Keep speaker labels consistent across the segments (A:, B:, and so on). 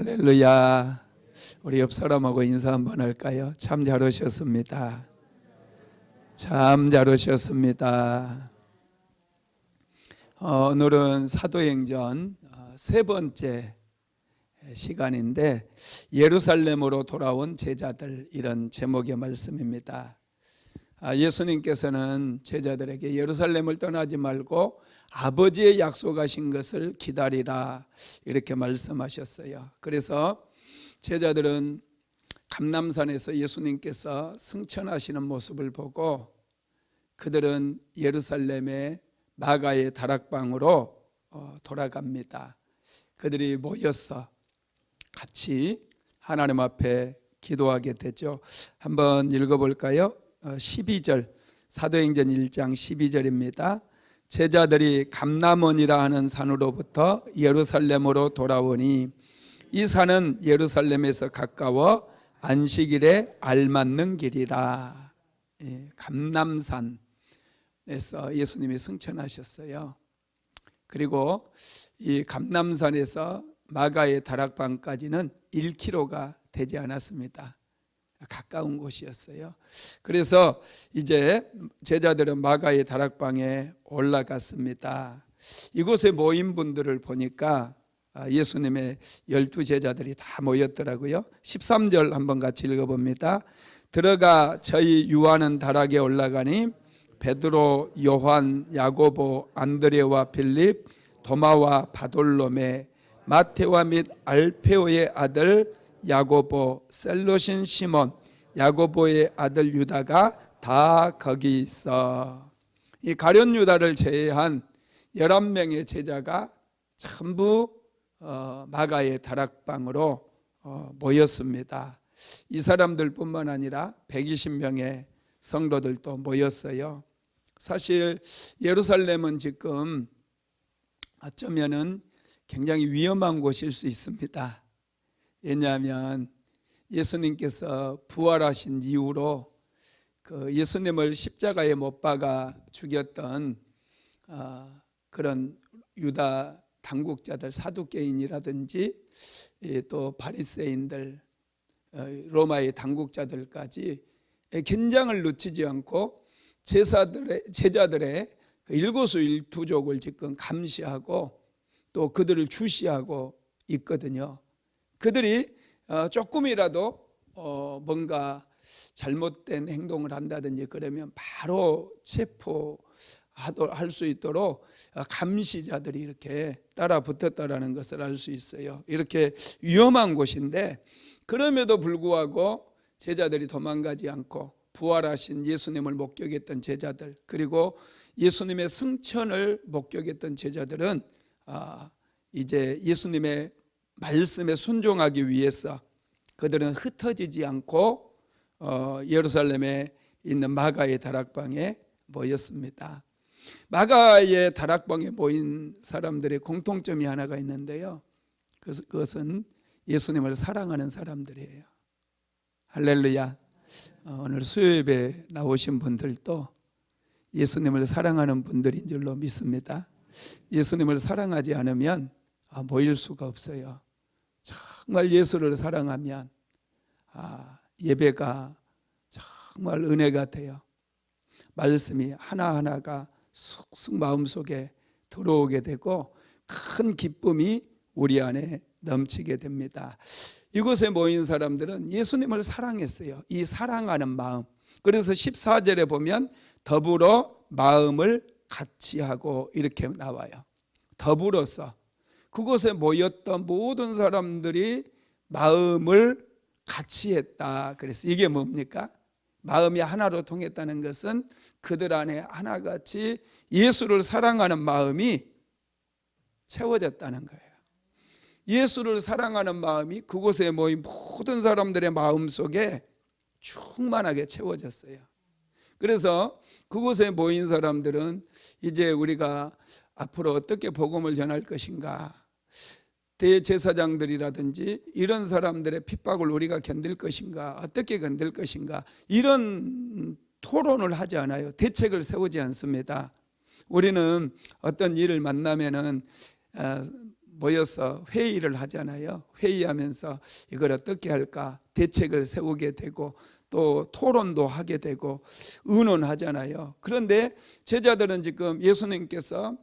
A: 할렐루야. 우리 옆 사람하고 인사 한번 할까요? 참 잘 오셨습니다. 참 잘 오셨습니다. 오늘은 사도행전 세 번째 시간인데 예루살렘으로 돌아온 제자들, 이런 제목의 말씀입니다. 예수님께서는 제자들에게 예루살렘을 떠나지 말고 아버지의 약속하신 것을 기다리라, 이렇게 말씀하셨어요. 그래서 제자들은 감람산에서 예수님께서 승천하시는 모습을 보고 그들은 예루살렘의 마가의 다락방으로 돌아갑니다. 그들이 모여서 같이 하나님 앞에 기도하게 되죠. 한번 읽어볼까요? 12절, 사도행전 1장 12절입니다. 제자들이 감람원이라 하는 산으로부터 예루살렘으로 돌아오니 이 산은 예루살렘에서 가까워 안식일에 알맞는 길이라. 감람산에서 예수님이 승천하셨어요. 그리고 이 감람산에서 마가의 다락방까지는 1km가 되지 않았습니다. 가까운 곳이었어요. 그래서 이제 제자들은 마가의 다락방에 올라갔습니다. 이곳에 모인 분들을 보니까 예수님의 12제자들이 다 모였더라고요. 13절 한번 같이 읽어봅니다. 들어가 저희 유하는 다락에 올라가니 베드로, 요한, 야고보, 안드레와 빌립, 도마와 바돌로메, 마테와 및 알페오의 아들 야고보, 셀롯인 시몬, 야고보의 아들 유다가 다 거기 있어. 이 가룟 유다를 제외한 11명의 제자가 전부 마가의 다락방으로 모였습니다. 이 사람들뿐만 아니라 120명의 성도들도 모였어요. 사실 예루살렘은 지금 어쩌면은 굉장히 위험한 곳일 수 있습니다. 왜냐하면 예수님께서 부활하신 이후로 그 예수님을 십자가에 못 박아 죽였던 그런 유다 당국자들, 사두개인이라든지 또 바리새인들, 로마의 당국자들까지 긴장을 늦추지 않고 제자들의 일거수일투족을 지금 감시하고 또 그들을 주시하고 있거든요. 그들이 조금이라도 뭔가 잘못된 행동을 한다든지 그러면 바로 체포할 수 있도록 감시자들이 이렇게 따라 붙었다라는 것을 알 수 있어요. 이렇게 위험한 곳인데 그럼에도 불구하고 제자들이 도망가지 않고 부활하신 예수님을 목격했던 제자들, 그리고 예수님의 승천을 목격했던 제자들은 이제 예수님의 말씀에 순종하기 위해서 그들은 흩어지지 않고 예루살렘에 있는 마가의 다락방에 모였습니다. 마가의 다락방에 모인 사람들의 공통점이 하나가 있는데요. 그것은 예수님을 사랑하는 사람들이에요. 할렐루야. 오늘 수요예배 나오신 분들도 예수님을 사랑하는 분들인 줄로 믿습니다. 예수님을 사랑하지 않으면 모일 수가 없어요. 정말 예수를 사랑하면 예배가 정말 은혜가 돼요. 말씀이 하나하나가 쑥쑥 마음속에 들어오게 되고 큰 기쁨이 우리 안에 넘치게 됩니다. 이곳에 모인 사람들은 예수님을 사랑했어요. 이 사랑하는 마음. 그래서 14절에 보면 더불어 마음을 같이 하고 이렇게 나와요. 더불어서 그곳에 모였던 모든 사람들이 마음을 같이 했다. 그래서 이게 뭡니까? 마음이 하나로 통했다는 것은 그들 안에 하나같이 예수를 사랑하는 마음이 채워졌다는 거예요. 예수를 사랑하는 마음이 그곳에 모인 모든 사람들의 마음 속에 충만하게 채워졌어요. 그래서 그곳에 모인 사람들은 이제 우리가 앞으로 어떻게 복음을 전할 것인가, 대제사장들이라든지 이런 사람들의 핍박을 우리가 견딜 것인가, 어떻게 견딜 것인가, 이런 토론을 하지 않아요. 대책을 세우지 않습니다. 우리는 어떤 일을 만나면은 모여서 회의를 하잖아요. 회의하면서 이걸 어떻게 할까 대책을 세우게 되고 또 토론도 하게 되고 의논하잖아요. 그런데 제자들은 지금 예수님께서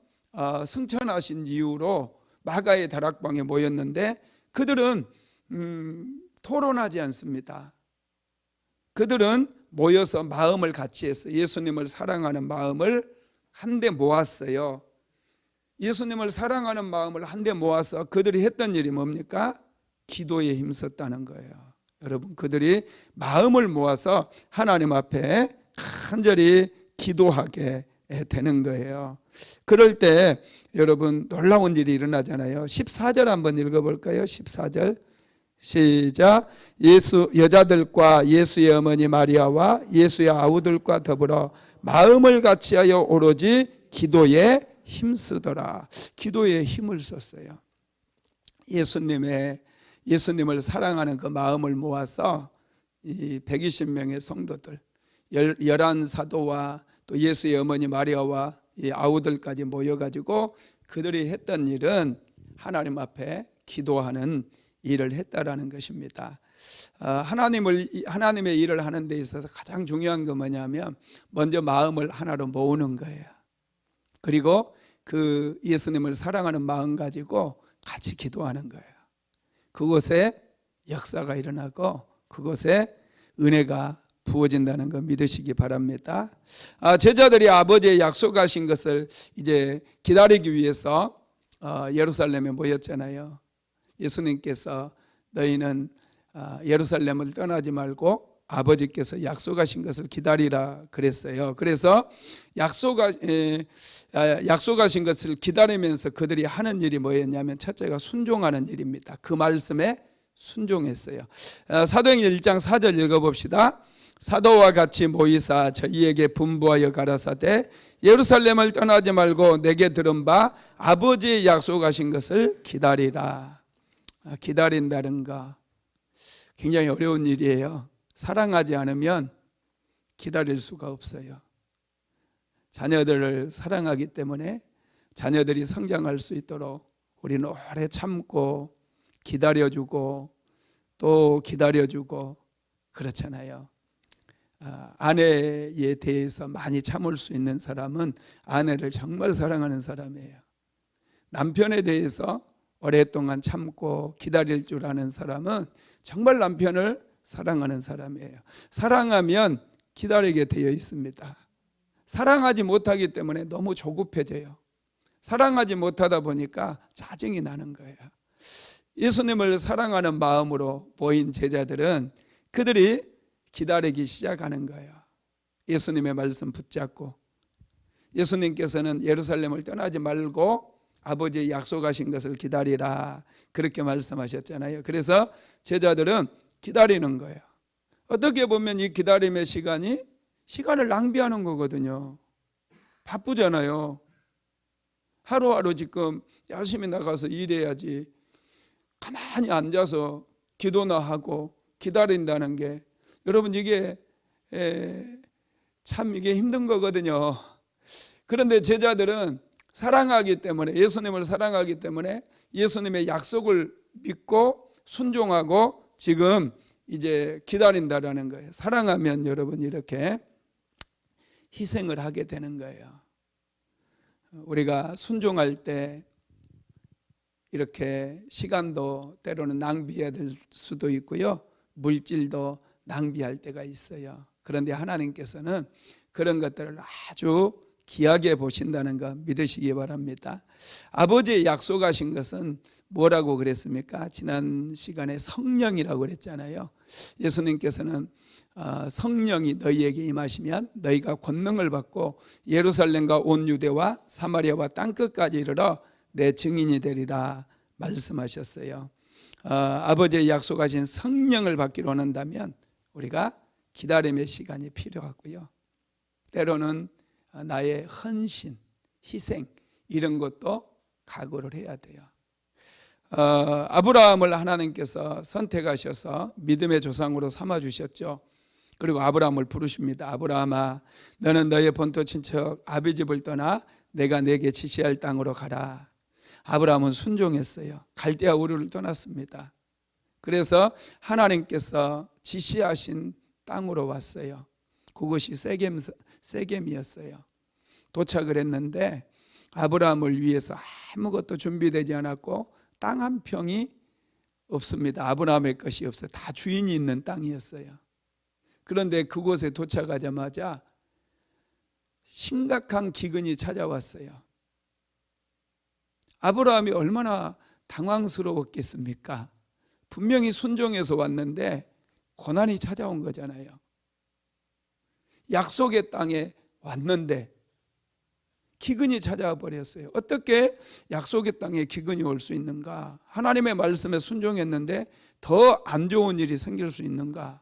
A: 승천하신 이후로 마가의 다락방에 모였는데 그들은 토론하지 않습니다. 그들은 모여서 마음을 같이 했어요. 예수님을 사랑하는 마음을 한데 모았어요. 예수님을 사랑하는 마음을 한데 모아서 그들이 했던 일이 뭡니까? 기도에 힘썼다는 거예요. 여러분, 그들이 마음을 모아서 하나님 앞에 간절히 기도하게 되는 거예요. 그럴 때 여러분 놀라운 일이 일어나잖아요. 14절 한번 읽어볼까요? 14절 시작. 여자들과 예수의 어머니 마리아와 예수의 아우들과 더불어 마음을 같이하여 오로지 기도에 힘쓰더라. 기도에 힘을 썼어요. 예수님을 사랑하는 그 마음을 모아서 이 120명의 성도들 11사도와 또 예수의 어머니 마리아와 이 아우들까지 모여가지고 그들이 했던 일은 하나님 앞에 기도하는 일을 했다라는 것입니다. 하나님의 일을 하는 데 있어서 가장 중요한 건 뭐냐면 먼저 마음을 하나로 모으는 거예요. 그리고 그 예수님을 사랑하는 마음 가지고 같이 기도하는 거예요. 그곳에 역사가 일어나고 그곳에 은혜가 부어진다는 거 믿으시기 바랍니다. 제자들이 아버지의 약속하신 것을 이제 기다리기 위해서 예루살렘에 모였잖아요. 예수님께서 너희는 예루살렘을 떠나지 말고 아버지께서 약속하신 것을 기다리라 그랬어요. 그래서 약속하신 것을 기다리면서 그들이 하는 일이 뭐였냐면 첫째가 순종하는 일입니다. 그 말씀에 순종했어요. 사도행전 1장 4절 읽어봅시다. 사도와 같이 모이사 저희에게 분부하여 가라사대 예루살렘을 떠나지 말고 내게 들은 바 아버지의 약속하신 것을 기다리라. 기다린다는 거 굉장히 어려운 일이에요. 사랑하지 않으면 기다릴 수가 없어요. 자녀들을 사랑하기 때문에 자녀들이 성장할 수 있도록 우리는 오래 참고 기다려주고 또 기다려주고 그렇잖아요. 아내에 대해서 많이 참을 수 있는 사람은 아내를 정말 사랑하는 사람이에요. 남편에 대해서 오랫동안 참고 기다릴 줄 아는 사람은 정말 남편을 사랑하는 사람이에요. 사랑하면 기다리게 되어 있습니다. 사랑하지 못하기 때문에 너무 조급해져요. 사랑하지 못하다 보니까 짜증이 나는 거예요. 예수님을 사랑하는 마음으로 모인 제자들은 그들이 기다리기 시작하는 거예요. 예수님의 말씀 붙잡고 예수님께서는 예루살렘을 떠나지 말고 아버지의 약속하신 것을 기다리라 그렇게 말씀하셨잖아요. 그래서 제자들은 기다리는 거예요. 어떻게 보면 이 기다림의 시간을 낭비하는 거거든요. 바쁘잖아요. 하루하루 지금 열심히 나가서 일해야지 가만히 앉아서 기도나 하고 기다린다는 게 여러분 이게 참 이게 힘든 거거든요. 그런데 제자들은 사랑하기 때문에 예수님을 사랑하기 때문에 예수님의 약속을 믿고 순종하고 지금 이제 기다린다라는 거예요. 사랑하면 여러분 이렇게 희생을 하게 되는 거예요. 우리가 순종할 때 이렇게 시간도 때로는 낭비해야 될 수도 있고요. 물질도 낭비할 때가 있어요. 그런데 하나님께서는 그런 것들을 아주 귀하게 보신다는 거 믿으시기 바랍니다. 아버지의 약속하신 것은 뭐라고 그랬습니까? 지난 시간에 성령이라고 그랬잖아요. 예수님께서는 성령이 너희에게 임하시면 너희가 권능을 받고 예루살렘과 온 유대와 사마리아와 땅끝까지 이르러 내 증인이 되리라 말씀하셨어요. 아버지의 약속하신 성령을 받기로 원한다면 우리가 기다림의 시간이 필요하고요. 때로는 나의 헌신, 희생 이런 것도 각오를 해야 돼요. 아브라함을 하나님께서 선택하셔서 믿음의 조상으로 삼아주셨죠. 그리고 아브라함을 부르십니다. 아브라함아, 너는 너의 본토 친척 아비 집을 떠나 내가 내게 지시할 땅으로 가라. 아브라함은 순종했어요. 갈대아 우르를 떠났습니다. 그래서 하나님께서 지시하신 땅으로 왔어요. 그것이 세겜이었어요. 도착을 했는데 아브라함을 위해서 아무것도 준비되지 않았고 땅 한 평이 없습니다. 아브라함의 것이 없어요. 다 주인이 있는 땅이었어요. 그런데 그곳에 도착하자마자 심각한 기근이 찾아왔어요. 아브라함이 얼마나 당황스러웠겠습니까? 분명히 순종해서 왔는데 고난이 찾아온 거잖아요. 약속의 땅에 왔는데 기근이 찾아와 버렸어요. 어떻게 약속의 땅에 기근이 올 수 있는가? 하나님의 말씀에 순종했는데 더 안 좋은 일이 생길 수 있는가?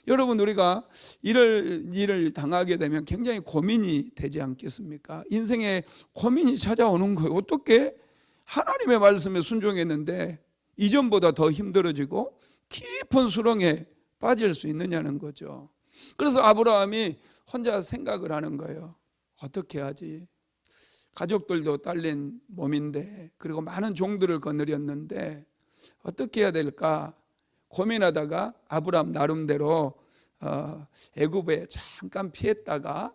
A: 여러분, 우리가 이런 일을 당하게 되면 굉장히 고민이 되지 않겠습니까? 인생에 고민이 찾아오는 거예요. 어떻게 하나님의 말씀에 순종했는데 이전보다 더 힘들어지고 깊은 수렁에 빠질 수 있느냐는 거죠. 그래서 아브라함이 혼자 생각을 하는 거예요. 어떻게 하지? 가족들도 딸린 몸인데, 그리고 많은 종들을 거느렸는데 어떻게 해야 될까 고민하다가 아브라함 나름대로 애굽에 잠깐 피했다가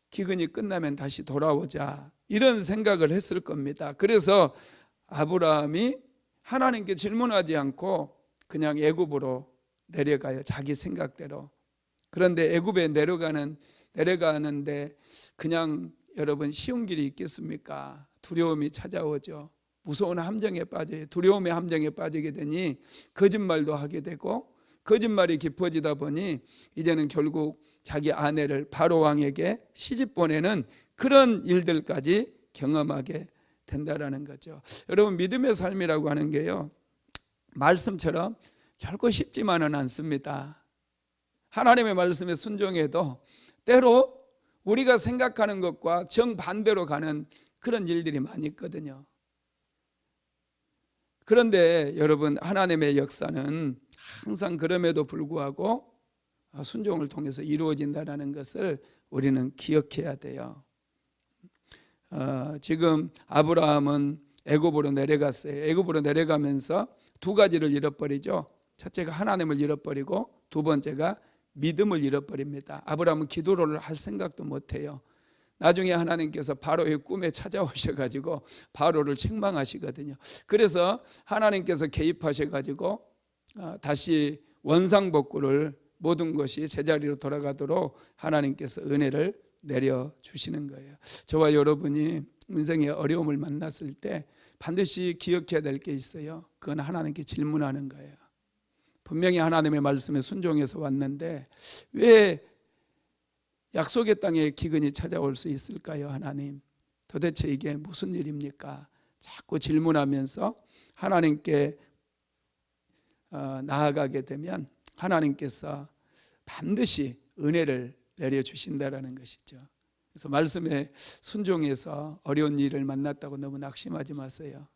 A: 기근이 끝나면 다시 돌아오자, 이런 생각을 했을 겁니다. 그래서 아브라함이 하나님께 질문하지 않고 그냥 애굽으로 내려가요. 자기 생각대로. 그런데 애굽에 내려가는데 그냥 여러분 쉬운 길이 있겠습니까? 두려움이 찾아오죠. 무서운 함정에 빠져요. 두려움의 함정에 빠지게 되니 거짓말도 하게 되고, 거짓말이 깊어지다 보니 이제는 결국 자기 아내를 바로 왕에게 시집 보내는 그런 일들까지 경험하게 된다라는 거죠. 여러분, 믿음의 삶이라고 하는 게요, 말씀처럼 결코 쉽지만은 않습니다. 하나님의 말씀에 순종해도 때로 우리가 생각하는 것과 정반대로 가는 그런 일들이 많이 있거든요. 그런데 여러분, 하나님의 역사는 항상 그럼에도 불구하고 순종을 통해서 이루어진다는 것을 우리는 기억해야 돼요. 지금 아브라함은 애굽으로 내려갔어요. 애굽으로 내려가면서 두 가지를 잃어버리죠. 첫째가 하나님을 잃어버리고 두 번째가 믿음을 잃어버립니다. 아브라함은 기도를 할 생각도 못해요. 나중에 하나님께서 바로의 꿈에 찾아오셔가지고 바로를 책망하시거든요. 그래서 하나님께서 개입하셔가지고 다시 원상복구를, 모든 것이 제자리로 돌아가도록 하나님께서 은혜를 내려주시는 거예요. 저와 여러분이 인생의 어려움을 만났을 때 반드시 기억해야 될 게 있어요. 그건 하나님께 질문하는 거예요. 분명히 하나님의 말씀에 순종해서 왔는데 왜 약속의 땅에 기근이 찾아올 수 있을까요? 하나님, 도대체 이게 무슨 일입니까? 자꾸 질문하면서 하나님께 나아가게 되면 하나님께서 반드시 은혜를 내려주신다라는 것이죠. 그래서 말씀에 순종해서 어려운 일을 만났다고 너무 낙심하지 마세요.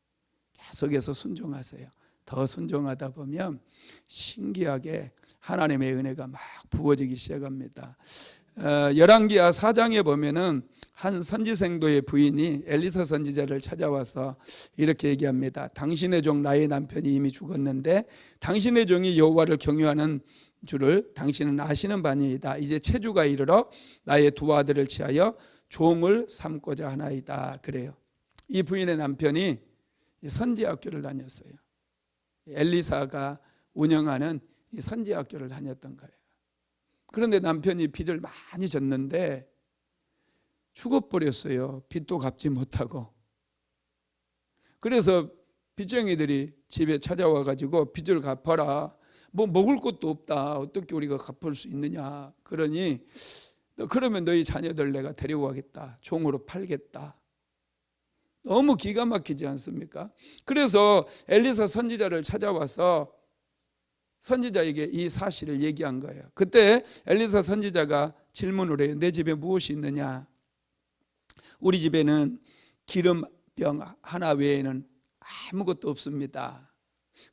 A: 계속해서 순종하세요. 더 순종하다 보면 신기하게 하나님의 은혜가 막 부어지기 시작합니다. 열왕기하 4장에 보면은 한 선지생도의 부인이 엘리사 선지자를 찾아와서 이렇게 얘기합니다. 당신의 종 나의 남편이 이미 죽었는데 당신의 종이 여호와를 경유하는 줄을 당신은 아시는 바니이다. 이제 체주가 이르러 나의 두 아들을 취하여 종을 삼고자 하나이다. 그래요. 이 부인의 남편이 선지학교를 다녔어요. 엘리사가 운영하는 이 선지학교를 다녔던 거예요. 그런데 남편이 빚을 많이 졌는데 죽어버렸어요. 빚도 갚지 못하고. 그래서 빚쟁이들이 집에 찾아와가지고 빚을 갚아라. 뭐 먹을 것도 없다. 어떻게 우리가 갚을 수 있느냐. 그러니 그러면 너희 자녀들 내가 데리고 가겠다. 종으로 팔겠다. 너무 기가 막히지 않습니까? 그래서 엘리사 선지자를 찾아와서 선지자에게 이 사실을 얘기한 거예요. 그때 엘리사 선지자가 질문을 해요. 내 집에 무엇이 있느냐? 우리 집에는 기름병 하나 외에는 아무것도 없습니다.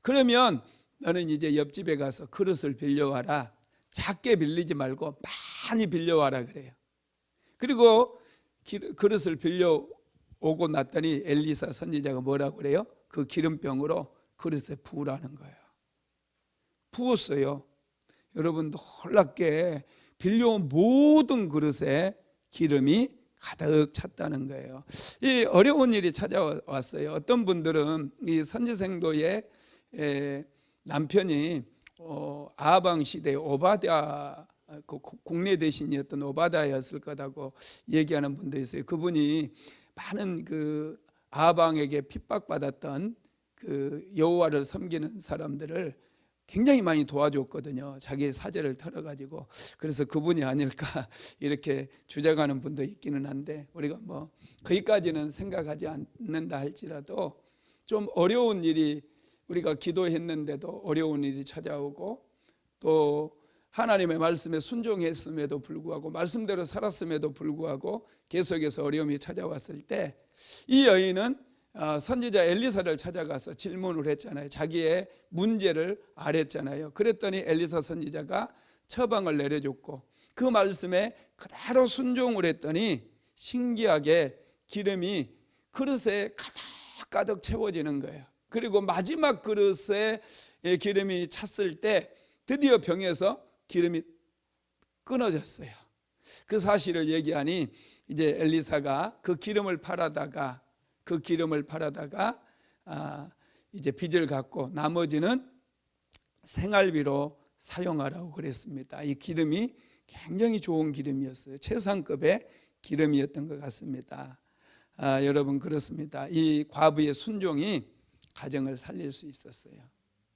A: 그러면 너는 이제 옆집에 가서 그릇을 빌려와라. 작게 빌리지 말고 많이 빌려와라 그래요. 그리고 그릇을 빌려 오고 났더니 엘리사 선지자가 뭐라고 그래요? 그 기름병으로 그릇에 부으라는 거예요. 부었어요. 여러분 놀랍게 빌려온 모든 그릇에 기름이 가득 찼다는 거예요. 이 어려운 일이 찾아왔어요. 어떤 분들은 이 선지생도의 남편이 아방 시대의 오바댜, 국내 대신이었던 오바댜였을 거라고 얘기하는 분도 있어요. 그분이 많은 그 아방에게 핍박받았던 그 여호와를 섬기는 사람들을 굉장히 많이 도와줬거든요. 자기의 사제를 털어가지고. 그래서 그분이 아닐까 이렇게 주장하는 분도 있기는 한데, 우리가 뭐 거기까지는 생각하지 않는다 할지라도 좀 어려운 일이, 우리가 기도했는데도 어려운 일이 찾아오고, 또 하나님의 말씀에 순종했음에도 불구하고, 말씀대로 살았음에도 불구하고 계속해서 어려움이 찾아왔을 때, 이 여인은 선지자 엘리사를 찾아가서 질문을 했잖아요. 자기의 문제를 아랬잖아요. 그랬더니 엘리사 선지자가 처방을 내려줬고, 그 말씀에 그대로 순종을 했더니 신기하게 기름이 그릇에 가득 채워지는 거예요. 그리고 마지막 그릇에 기름이 찼을 때 드디어 병에서 기름이 끊어졌어요. 그 사실을 얘기하니 이제 엘리사가 그 기름을 팔아다가 이제 빚을 갚고 나머지는 생활비로 사용하라고 그랬습니다. 이 기름이 굉장히 좋은 기름이었어요. 최상급의 기름이었던 것 같습니다. 여러분 그렇습니다. 이 과부의 순종이 가정을 살릴 수 있었어요.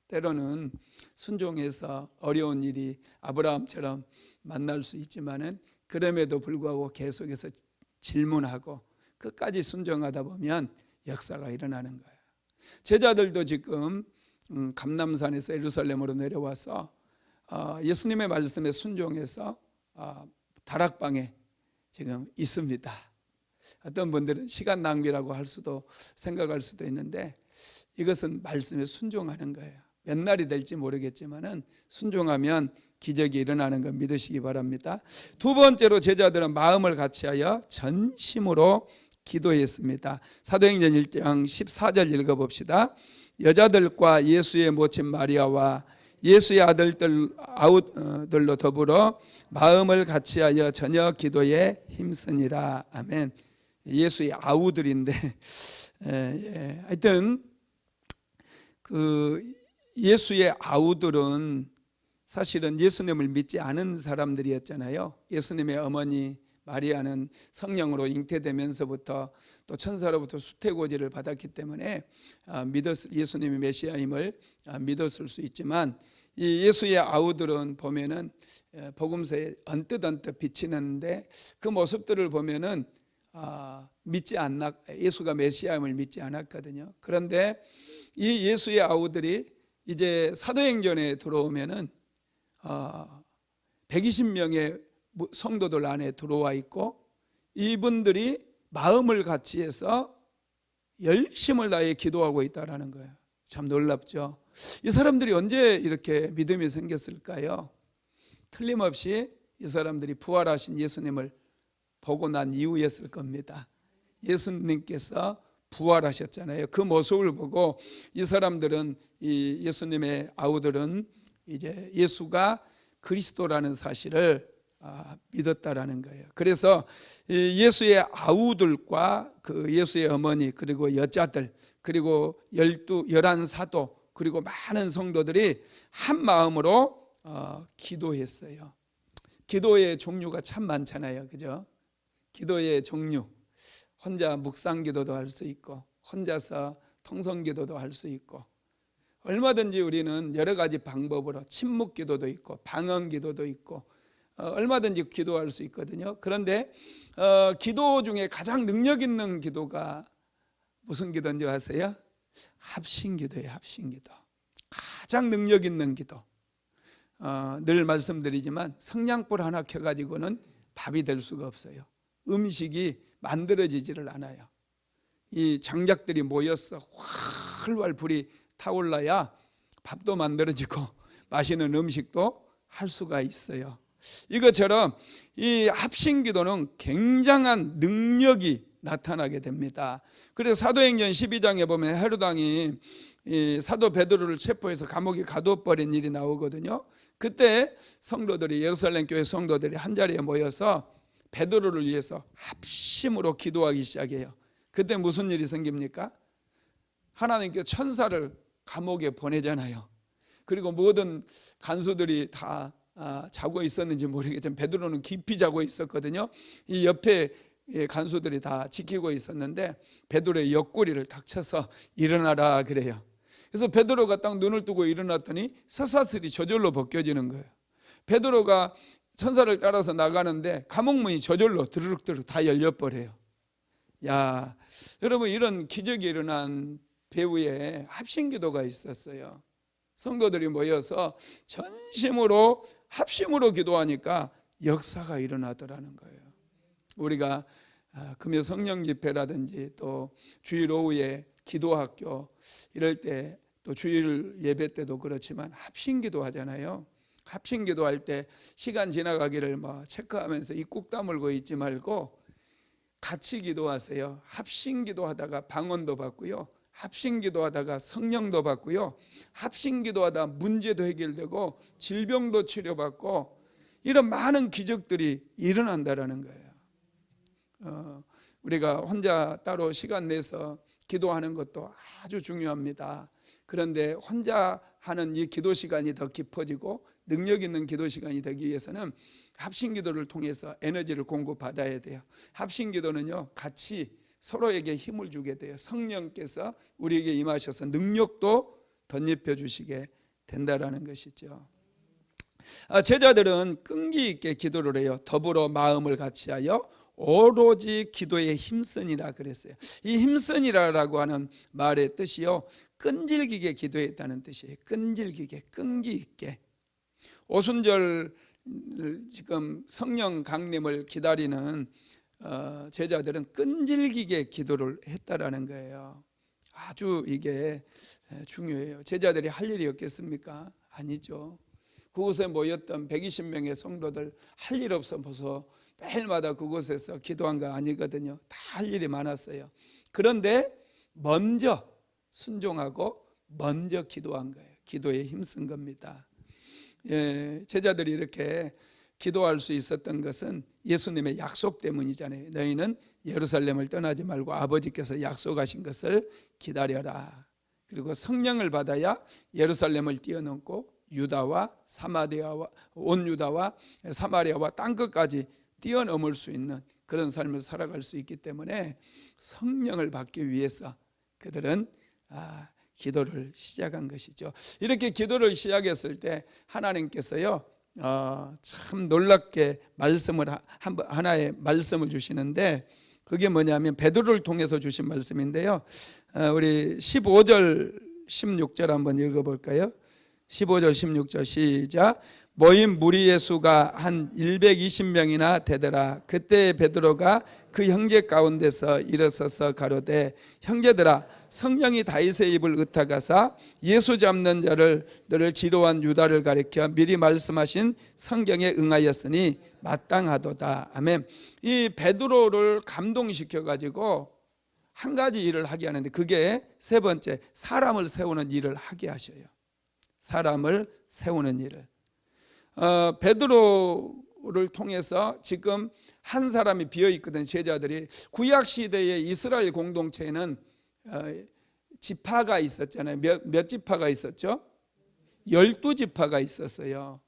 A: 때로는 순종해서 어려운 일이 아브라함처럼 만날 수 있지만은, 그럼에도 불구하고 계속해서 질문하고 끝까지 순종하다 보면 역사가 일어나는 거예요. 제자들도 지금 감람산에서 예루살렘으로 내려와서 예수님의 말씀에 순종해서 다락방에 지금 있습니다. 어떤 분들은 시간 낭비라고 할 수도, 생각할 수도 있는데, 이것은 말씀에 순종하는 거예요. 몇 날이 될지 모르겠지만은 순종하면 기적이 일어나는 걸 믿으시기 바랍니다. 두 번째로 제자들은 마음을 같이하여 전심으로 기도했습니다. 사도행전 1장 14절 읽어봅시다. 여자들과 예수의 모친 마리아와 예수의 아들들로 더불어 마음을 같이하여 저녁 기도에 힘쓰니라. 아멘. 예수의 아우들인데, 하여튼 그 예수의 아우들은 사실은 예수님을 믿지 않은 사람들이었잖아요. 예수님의 어머니 마리아는 성령으로 잉태되면서부터 또 천사로부터 수태고지를 받았기 때문에 예수님이 메시아임을 믿었을 수 있지만, 이 예수의 아우들은 보면은 복음서에 언뜻 비치는데, 그 모습들을 보면은 예수가 메시아임을 믿지 않았거든요. 그런데 이 예수의 아우들이 이제 사도행전에 들어오면은 120명의 성도들 안에 들어와 있고, 이분들이 마음을 같이 해서 열심을 다해 기도하고 있다는 거예요. 참 놀랍죠. 이 사람들이 언제 이렇게 믿음이 생겼을까요? 틀림없이 이 사람들이 부활하신 예수님을 보고 난 이후였을 겁니다. 예수님께서 부활하셨잖아요. 그 모습을 보고 이 사람들은, 이 예수님의 아우들은 이제 예수가 그리스도라는 사실을 믿었다라는 거예요. 그래서 예수의 아우들과 그 예수의 어머니, 그리고 여자들, 그리고 11 사도, 그리고 많은 성도들이 한 마음으로 기도했어요. 기도의 종류가 참 많잖아요, 그죠? 기도의 종류, 혼자 묵상 기도도 할 수 있고, 혼자서 통성 기도도 할 수 있고, 얼마든지 우리는 여러 가지 방법으로 침묵 기도도 있고 방언 기도도 있고 얼마든지 기도할 수 있거든요. 그런데 기도 중에 가장 능력 있는 기도가 무슨 기도인지 아세요? 합심기도예요. 합심기도. 가장 능력 있는 기도. 늘 말씀드리지만 성냥불 하나 켜가지고는 밥이 될 수가 없어요. 음식이 만들어지지를 않아요. 이 장작들이 모여서 활활 불이 타올라야 밥도 만들어지고 맛있는 음식도 할 수가 있어요. 이것처럼 이 합심기도는 굉장한 능력이 나타나게 됩니다. 그래서 사도행전 12장에 보면 헤롯 왕이 이 사도 베드로를 체포해서 감옥에 가둬버린 일이 나오거든요. 그때 성도들이, 예루살렘 교회 성도들이 한자리에 모여서 베드로를 위해서 합심으로 기도하기 시작해요. 그때 무슨 일이 생깁니까? 하나님께서 천사를 감옥에 보내잖아요. 그리고 모든 간수들이 다 자고 있었는지 모르겠지만 베드로는 깊이 자고 있었거든요. 이 옆에 간수들이 다 지키고 있었는데 베드로의 옆구리를 탁 쳐서 일어나라 그래요. 그래서 베드로가 딱 눈을 뜨고 일어났더니 쇠사슬이 저절로 벗겨지는 거예요. 베드로가 천사를 따라서 나가는데 감옥문이 저절로 드르륵드르륵 다 열려버려요. 야, 여러분, 이런 기적이 일어난 배후에 합심기도가 있었어요. 성도들이 모여서 전심으로 합심으로 기도하니까 역사가 일어나더라는 거예요. 우리가 금요 성령 집회라든지 또 주일 오후에 기도학교 이럴 때, 또 주일 예배 때도 그렇지만 합심기도 하잖아요. 합심기도 할 때 시간 지나가기를 체크하면서 입국 다물고 있지 말고 같이 기도하세요. 합심기도 하다가 방언도 받고요, 합심기도 하다가 성령도 받고요, 합심기도 하다 문제도 해결되고 질병도 치료받고 이런 많은 기적들이 일어난다라는 거예요. 우리가 혼자 따로 시간 내서 기도하는 것도 아주 중요합니다. 그런데 혼자 하는 이 기도 시간이 더 깊어지고 능력 있는 기도 시간이 되기 위해서는 합심기도를 통해서 에너지를 공급받아야 돼요. 합심기도는요, 같이 서로에게 힘을 주게 돼요. 성령께서 우리에게 임하셔서 능력도 덧입혀 주시게 된다라는 것이죠. 제자들은 끈기 있게 기도를 해요. 더불어 마음을 같이하여 오로지 기도에 힘쓰니라 그랬어요. 이 힘쓰니라라고 하는 말의 뜻이요, 끈질기게 기도했다는 뜻이에요. 끈질기게, 끈기 있게. 오순절 지금 성령 강림을 기다리는 제자들은 끈질기게 기도를 했다라는 거예요. 아주 이게 중요해요. 제자들이 할 일이 없겠습니까? 아니죠. 그곳에 모였던 120명의 성도들 할 일 없어서 매일마다 그곳에서 기도한 거 아니거든요. 다 할 일이 많았어요. 그런데 먼저 순종하고 먼저 기도한 거예요. 기도에 힘쓴 겁니다. 제자들이 이렇게 기도할 수 있었던 것은 예수님의 약속 때문이잖아요. 너희는 예루살렘을 떠나지 말고 아버지께서 약속하신 것을 기다려라. 그리고 성령을 받아야 예루살렘을 뛰어넘고 유다와 사마리아와 온 유다와 사마리아와 땅 끝까지 뛰어넘을 수 있는 그런 삶을 살아갈 수 있기 때문에 성령을 받기 위해서 그들은 기도를 시작한 것이죠. 이렇게 기도를 시작했을 때 하나님께서요, 참 놀랍게 하나의 말씀을 주시는데, 그게 뭐냐면 베드로를 통해서 주신 말씀인데요. 우리 15절 16절 한번 읽어볼까요? 15절 16절 시작. 모인 무리의 수가 한 120명이나 되더라. 그때 베드로가 그 형제 가운데서 일어서서 가로되, 형제들아, 성령이 다윗의 입을 의탁하사 예수 잡는 자를 너를 지도한 유다를 가리켜 미리 말씀하신 성경에 응하였으니 마땅하도다. 아멘. 이 베드로를 감동시켜 가지고 한 가지 일을 하게 하는데, 그게 세 번째, 사람을 세우는 일을 하게 하셔요. 사람을 세우는 일을. 베드로를 통해서 지금 한 사람이 비어 있거든. 제자들이 구약 시대의 이스라엘 공동체에는 지파가 있었잖아요. 몇 지파가 있었죠? 12지파가 있었어요.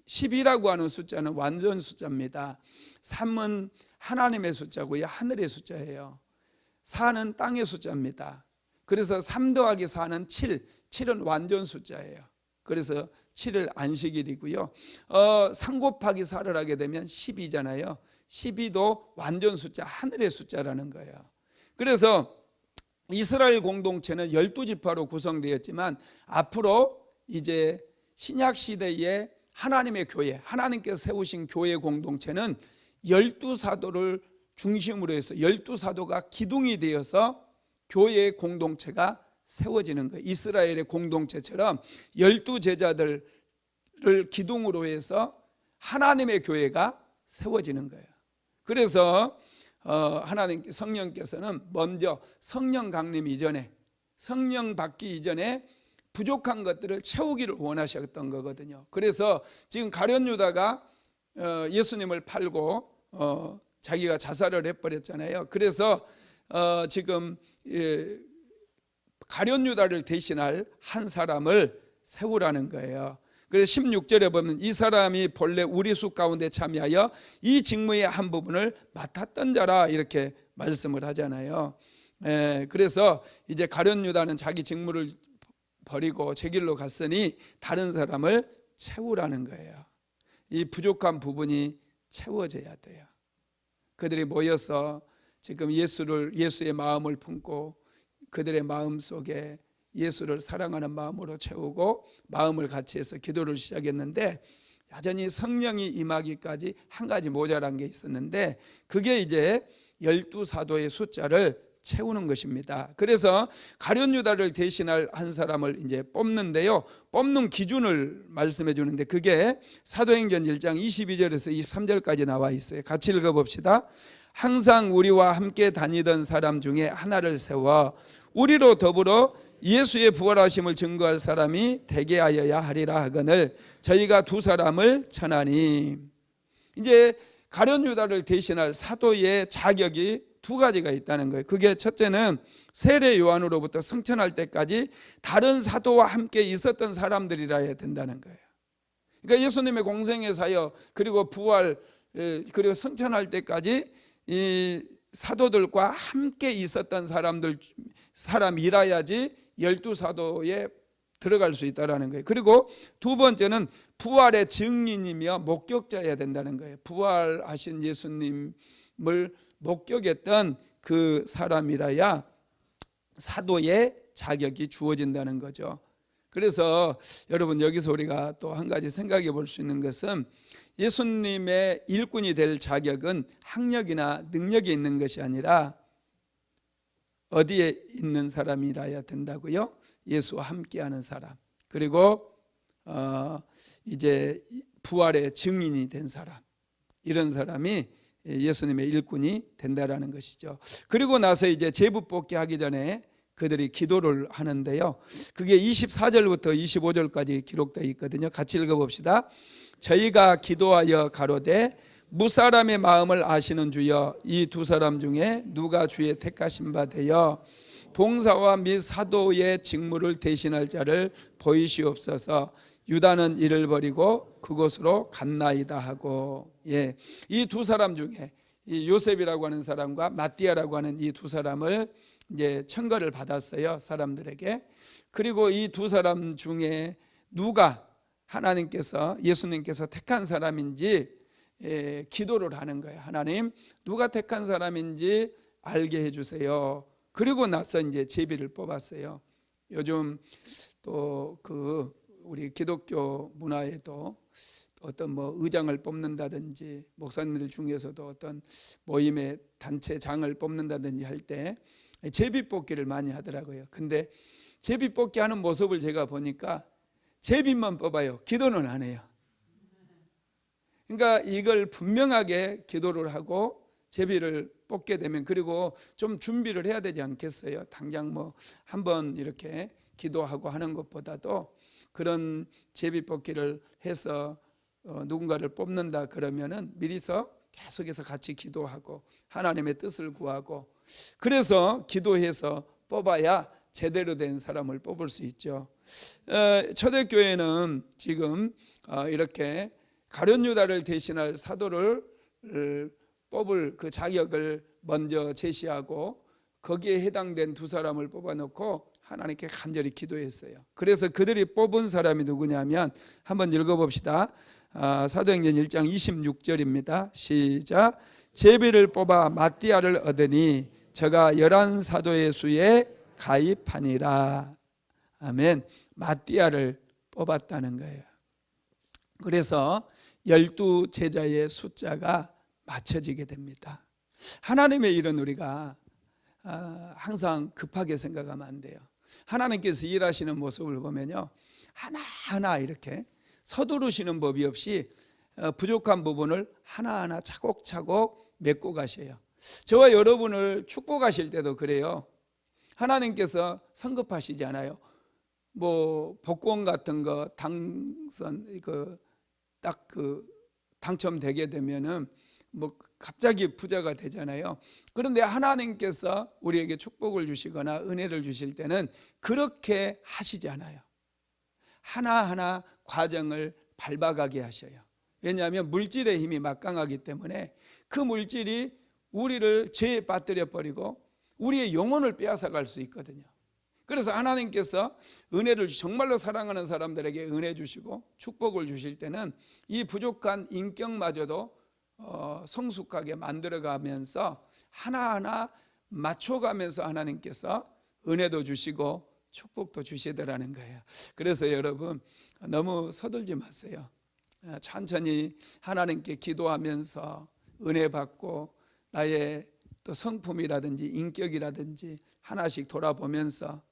A: 10이라고 하는 숫자는 완전 숫자입니다. 3은 하나님의 숫자고요, 하늘의 숫자예요. 4는 땅의 숫자입니다. 그래서 3 더하기 4는 7, 7은 완전 숫자예요. 그래서 7일 안식일이고요. 3 곱하기 4를 하게 되면 12잖아요. 12도 완전 숫자, 하늘의 숫자라는 거예요. 그래서 이스라엘 공동체는 12지파로 구성되었지만 앞으로 이제 신약 시대의 하나님의 교회, 하나님께서 세우신 교회 공동체는 12사도를 중심으로 해서 12사도가 기둥이 되어서 교회의 공동체가 세워지는 거예요. 이스라엘의 공동체처럼 12제자들을 기둥으로 해서 하나님의 교회가 세워지는 거예요. 그래서 하나님 성령께서는 먼저 성령 강림 이전에, 성령 받기 이전에 부족한 것들을 채우기를 원하셨던 거거든요. 그래서 지금 가룟 유다가 예수님을 팔고 자기가 자살을 해버렸잖아요. 그래서 지금 가룟 유다를 대신할 한 사람을 세우라는 거예요. 그래서 16절에 보면 이 사람이 본래 우리 수 가운데 참여하여 이 직무의 한 부분을 맡았던 자라 이렇게 말씀을 하잖아요. 그래서 이제 가룟 유다는 자기 직무를 버리고 제 길로 갔으니 다른 사람을 채우라는 거예요. 이 부족한 부분이 채워져야 돼요. 그들이 모여서 지금 예수의 마음을 품고 그들의 마음 속에 예수를 사랑하는 마음으로 채우고 마음을 같이 해서 기도를 시작했는데 여전히 성령이 임하기까지 한 가지 모자란 게 있었는데 그게 이제 12사도의 숫자를 채우는 것입니다. 그래서 가룟 유다를 대신할 한 사람을 이제 뽑는데요. 뽑는 기준을 말씀해 주는데 그게 사도행전 1장 22절에서 23절까지 나와 있어요. 같이 읽어봅시다. 항상 우리와 함께 다니던 사람 중에 하나를 세워 우리로 더불어 예수의 부활하심을 증거할 사람이 되게 하여야 하리라 하거늘 저희가 두 사람을 천하니. 이제 가룟 유다를 대신할 사도의 자격이 두 가지가 있다는 거예요. 그게 첫째는 세례 요한으로부터 승천할 때까지 다른 사도와 함께 있었던 사람들이라 해야 된다는 거예요. 그러니까 예수님의 공생의 사역 그리고 부활 그리고 승천할 때까지 이 사도들과 함께 있었던 사람이라야지 12사도에 들어갈 수 있다는 거예요. 그리고 두 번째는 부활의 증인이며 목격자여야 된다는 거예요. 부활하신 예수님을 목격했던 그 사람이라야 사도의 자격이 주어진다는 거죠. 그래서 여러분 여기서 우리가 또 한 가지 생각해 볼 수 있는 것은 예수님의 일꾼이 될 자격은 학력이나 능력이 있는 것이 아니라 어디에 있는 사람이라야 된다고요? 예수와 함께하는 사람, 그리고 이제 부활의 증인이 된 사람, 이런 사람이 예수님의 일꾼이 된다라는 것이죠. 그리고 나서 이제 제부 뽑기 하기 전에 그들이 기도를 하는데요. 그게 24절부터 25절까지 기록되어 있거든요. 같이 읽어봅시다. 저희가 기도하여 가로되 무사람의 마음을 아시는 주여 이 두 사람 중에 누가 주의 택하신 바 되어 봉사와 및 사도의 직무를 대신할 자를 보이시옵소서. 유다는 이를 버리고 그곳으로 갔나이다 하고. 이 두 사람 중에 이 요셉이라고 하는 사람과 마띠아라고 하는 이 두 사람을 이제 청거를 받았어요, 사람들에게. 그리고 이 두 사람 중에 누가 하나님께서 예수님께서 택한 사람인지 기도를 하는 거예요. 하나님 누가 택한 사람인지 알게 해주세요. 그리고 나서 이제 제비를 뽑았어요. 요즘 또 그 우리 기독교 문화에도 어떤 뭐 의장을 뽑는다든지 목사님들 중에서도 어떤 모임의 단체장을 뽑는다든지 할 때 제비 뽑기를 많이 하더라고요. 근데 제비 뽑기 하는 모습을 제가 보니까 제비만 뽑아요. 기도는 안 해요. 그러니까 이걸 분명하게 기도를 하고 제비를 뽑게 되면, 그리고 좀 준비를 해야 되지 않겠어요? 당장 뭐 한번 이렇게 기도하고 하는 것보다도 그런 제비 뽑기를 해서 누군가를 뽑는다 그러면은 미리서 계속해서 같이 기도하고 하나님의 뜻을 구하고, 그래서 기도해서 뽑아야 제대로 된 사람을 뽑을 수 있죠. 초대교회는 지금 이렇게 가룟 유다를 대신할 사도를 뽑을 그 자격을 먼저 제시하고 거기에 해당된 두 사람을 뽑아놓고 하나님께 간절히 기도했어요. 그래서 그들이 뽑은 사람이 누구냐면 한번 읽어봅시다. 사도행전 1장 26절입니다. 시작. 제비를 뽑아 마띠아를 얻으니 저가 11사도의 수에 가입하니라. 아멘. 마띠아를 뽑았다는 거예요. 그래서 12제자의 숫자가 맞춰지게 됩니다. 하나님의 일은 우리가 항상 급하게 생각하면 안 돼요. 하나님께서 일하시는 모습을 보면요, 하나하나 이렇게 서두르시는 법이 없이 부족한 부분을 하나하나 차곡차곡 메꿔 가셔요. 저와 여러분을 축복하실 때도 그래요. 하나님께서 성급하시잖아요. 뭐 복권 같은 거 당선 딱 당첨되게 되면은 뭐 갑자기 부자가 되잖아요. 그런데 하나님께서 우리에게 축복을 주시거나 은혜를 주실 때는 그렇게 하시지 않아요. 하나하나 과정을 밟아가게 하셔요. 왜냐하면 물질의 힘이 막강하기 때문에 그 물질이 우리를 죄에 빠뜨려 버리고 우리의 영혼을 빼앗아갈 수 있거든요. 그래서 하나님께서 은혜를 정말로 사랑하는 사람들에게 은혜 주시고 축복을 주실 때는 이 부족한 인격마저도 성숙하게 만들어가면서 하나하나 맞춰가면서 하나님께서 은혜도 주시고 축복도 주시더라는 거예요. 그래서 여러분 너무 서둘지 마세요. 천천히 하나님께 기도하면서 은혜 받고 나의 또 성품이라든지 인격이라든지 하나씩 돌아보면서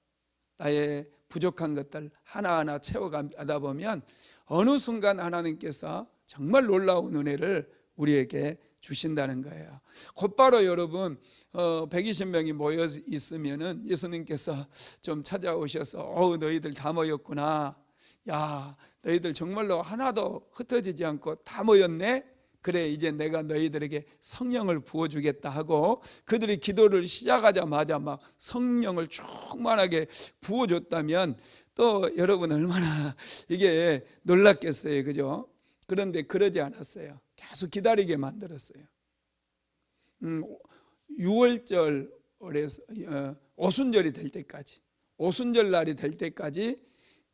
A: 나의 부족한 것들 하나하나 채워가다 보면 어느 순간 하나님께서 정말 놀라운 은혜를 우리에게 주신다는 거예요. 곧바로 여러분 120명이 모여 있으면은 예수님께서 좀 찾아오셔서 너희들 다 모였구나. 야, 너희들 정말로 하나도 흩어지지 않고 다 모였네. 그래, 이제 내가 너희들에게 성령을 부어주겠다 하고 그들이 기도를 시작하자마자 막 성령을 충만하게 부어줬다면 또 여러분 얼마나 이게 놀랐겠어요, 그죠? 그런데 그러지 않았어요. 계속 기다리게 만들었어요. 6월절 오순절이 될 때까지, 오순절 날이 될 때까지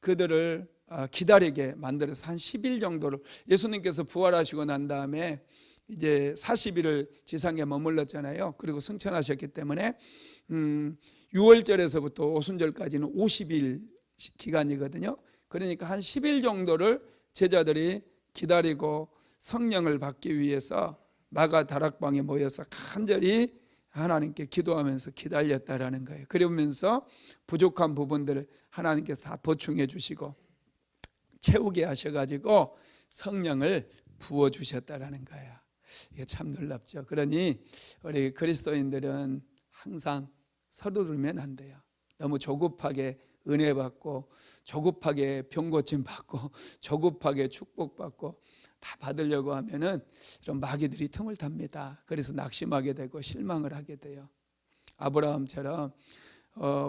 A: 그들을 기다리게 만들어서 한 10일 정도를, 예수님께서 부활하시고 난 다음에 이제 40일을 지상에 머물렀잖아요. 그리고 승천하셨기 때문에 6월절에서부터 오순절까지는 50일 기간이거든요. 그러니까 한 10일 정도를 제자들이 기다리고 성령을 받기 위해서 마가 다락방에 모여서 간절히 하나님께 기도하면서 기다렸다라는 거예요. 그러면서 부족한 부분들을 하나님께서 다 보충해 주시고 채우게 하셔가지고 성령을 부어주셨다라는 거예요. 이게 참 놀랍죠. 그러니 우리 그리스도인들은 항상 서두르면 안 돼요. 너무 조급하게 은혜 받고 조급하게 병 고침 받고 조급하게 축복 받고 다 받으려고 하면은 이런 마귀들이 틈을 탑니다. 그래서 낙심하게 되고 실망을 하게 돼요. 아브라함처럼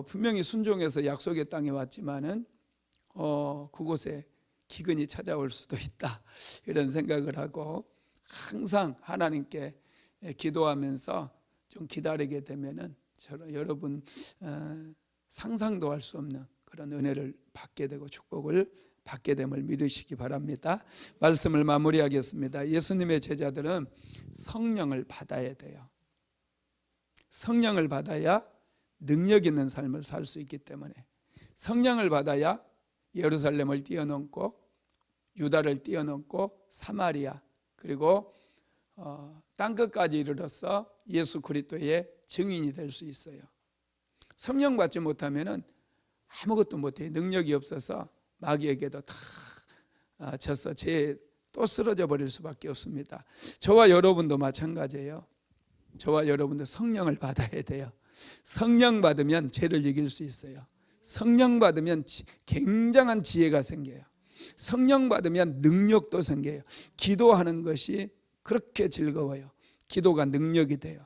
A: 분명히 순종해서 약속의 땅에 왔지만은 그곳에 기근이 찾아올 수도 있다, 이런 생각을 하고 항상 하나님께 기도하면서 좀 기다리게 되면은 여러분 상상도 할 수 없는 그런 은혜를 받게 되고 축복을 받게 됨을 믿으시기 바랍니다. 말씀을 마무리하겠습니다. 예수님의 제자들은 성령을 받아야 돼요. 성령을 받아야 능력 있는 삶을 살 수 있기 때문에, 성령을 받아야 예루살렘을 뛰어넘고 유다를 뛰어넘고 사마리아 그리고 땅끝까지 이르러서 예수 그리스도의 증인이 될 수 있어요. 성령 받지 못하면은 아무것도 못해요. 능력이 없어서 마귀에게도 다 져서 죄에 또 쓰러져 버릴 수밖에 없습니다. 저와 여러분도 마찬가지예요. 저와 여러분도 성령을 받아야 돼요. 성령 받으면 죄를 이길 수 있어요. 성령 받으면 굉장한 지혜가 생겨요. 성령 받으면 능력도 생겨요. 기도하는 것이 그렇게 즐거워요. 기도가 능력이 돼요.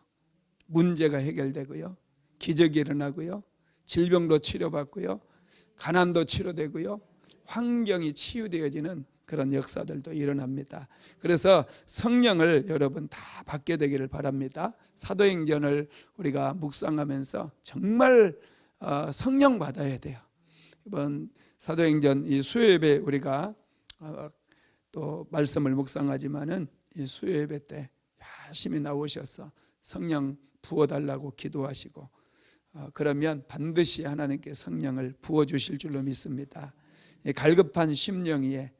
A: 문제가 해결되고요, 기적이 일어나고요, 질병도 치료받고요, 가난도 치료되고요, 환경이 치유되어지는 그런 역사들도 일어납니다. 그래서 성령을 여러분 다 받게 되기를 바랍니다. 사도행전을 우리가 묵상하면서 정말 성령 받아야 돼요. 이번 사도행전 이 수요예배 우리가 또 말씀을 묵상하지만은 이 수요예배 때 열심히 나오셔서 성령 부어달라고 기도하시고 그러면 반드시 하나님께 성령을 부어주실 줄로 믿습니다. 갈급한 심령 위에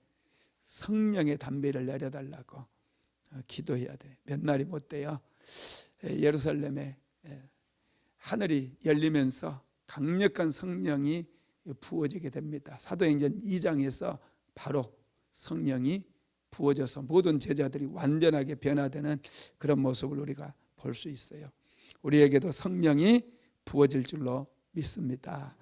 A: 성령의 담비를 내려달라고 기도해야 돼. 몇 날이 못 돼요. 예루살렘에 하늘이 열리면서 강력한 성령이 부어지게 됩니다. 사도행전 2장에서 바로 성령이 부어져서 모든 제자들이 완전하게 변화되는 그런 모습을 우리가 볼 수 있어요. 우리에게도 성령이 부어질 줄로 믿습니다.